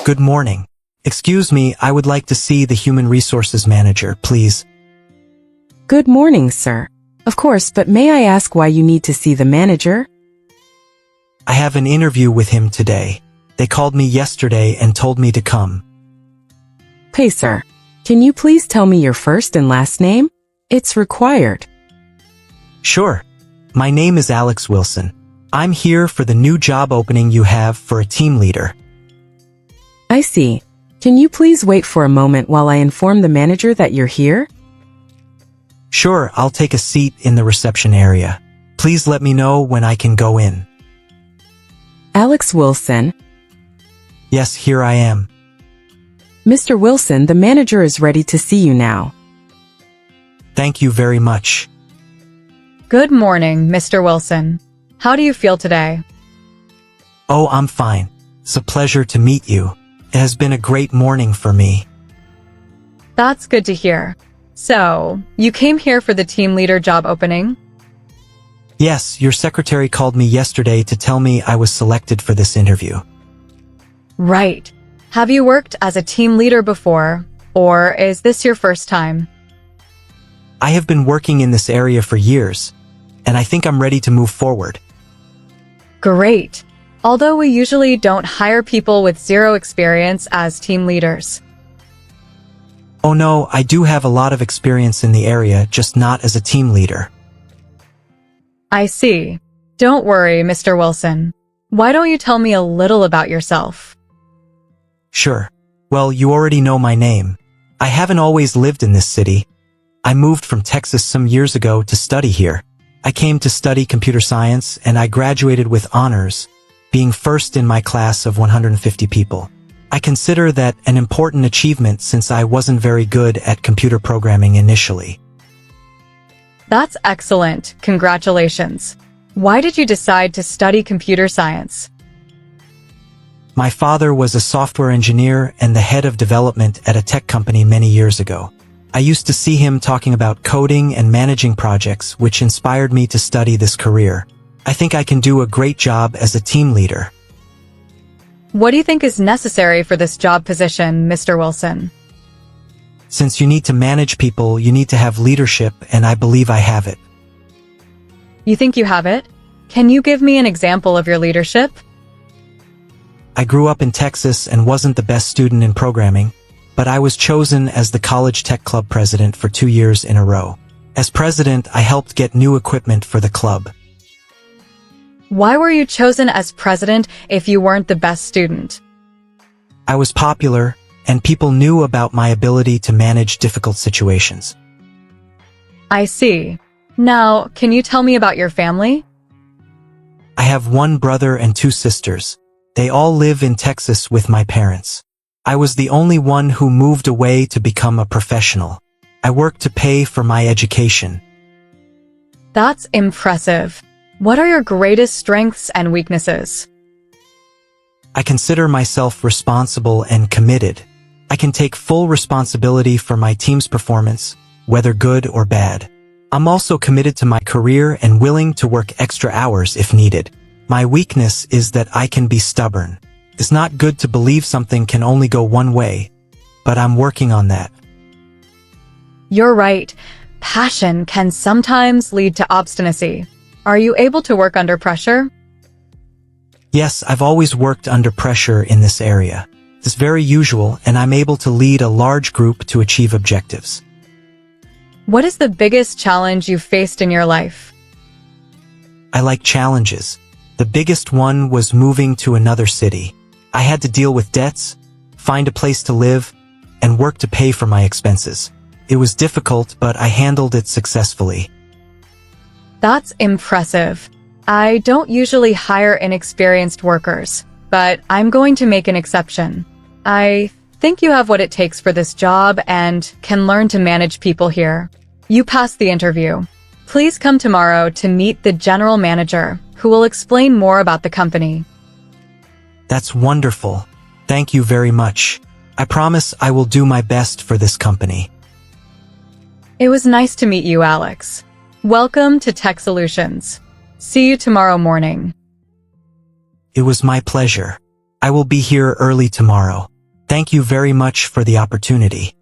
Good morning. Excuse me, I would like to see the Human Resources Manager, please. Good morning, sir. Of course, but may I ask why you need to see the manager? I have an interview with him today. They called me yesterday and told me to come. Hey, sir. Can you please tell me your first and last name? It's required. Sure. My name is Alex Wilson. I'm here for the new job opening you have for a team leader. I see. Can you please wait for a moment while I inform the manager that you're here? Sure, I'll take a seat in the reception area. Please let me know when I can go in. Alex Wilson. Yes, here I am. Mr. Wilson, the manager is ready to see you now. Thank you very much. Good morning, Mr. Wilson. How do you feel today? Oh, I'm fine. It's a pleasure to meet you. It has been a great morning for me. That's good to hear. So, you came here for the team leader job opening? Yes, your secretary called me yesterday to tell me I was selected for this interview. Right. Have you worked as a team leader before, or is this your first time? I have been working in this area for years, and I think I'm ready to move forward. Great. Although we usually don't hire people with zero experience as team leaders. Oh no, I do have a lot of experience in the area, just not as a team leader. I see. Don't worry, Mr. Wilson. Why don't you tell me a little about yourself? Sure. Well, you already know my name. I haven't always lived in this city. I moved from Texas some years ago to study here. I came to study computer science and I graduated with honors, being first in my class of 150 people. I consider that an important achievement since I wasn't very good at computer programming initially. That's excellent. Congratulations. Why did you decide to study computer science? My father was a software engineer and the head of development at a tech company many years ago. I used to see him talking about coding and managing projects, which inspired me to study this career. I think I can do a great job as a team leader. What do you think is necessary for this job position, Mr. Wilson? Since you need to manage people, you need to have leadership, and I believe I have it. You think you have it? Can you give me an example of your leadership? I grew up in Texas and wasn't the best student in programming, but I was chosen as the college tech club president for 2 years in a row. As president, I helped get new equipment for the club. Why were you chosen as president if you weren't the best student? I was popular, and people knew about my ability to manage difficult situations. I see. Now, can you tell me about your family? I have 1 brother and 2 sisters. They all live in Texas with my parents. I was the only one who moved away to become a professional. I worked to pay for my education. That's impressive. What are your greatest strengths and weaknesses? I consider myself responsible and committed. I can take full responsibility for my team's performance, whether good or bad. I'm also committed to my career and willing to work extra hours if needed. My weakness is that I can be stubborn. It's not good to believe something can only go one way, but I'm working on that. You're right. Passion can sometimes lead to obstinacy. Are you able to work under pressure? Yes, I've always worked under pressure in this area. It's very usual, and I'm able to lead a large group to achieve objectives. What is the biggest challenge you've faced in your life? I like challenges. The biggest one was moving to another city. I had to deal with debts, find a place to live, and work to pay for my expenses. It was difficult, but I handled it successfully. That's impressive. I don't usually hire inexperienced workers, but I'm going to make an exception. I think you have what it takes for this job and can learn to manage people here. You passed the interview. Please come tomorrow to meet the general manager, who will explain more about the company. That's wonderful. Thank you very much. I promise I will do my best for this company. It was nice to meet you, Alex. Welcome to Tech Solutions. See you tomorrow morning. It was my pleasure. I will be here early tomorrow. Thank you very much for the opportunity.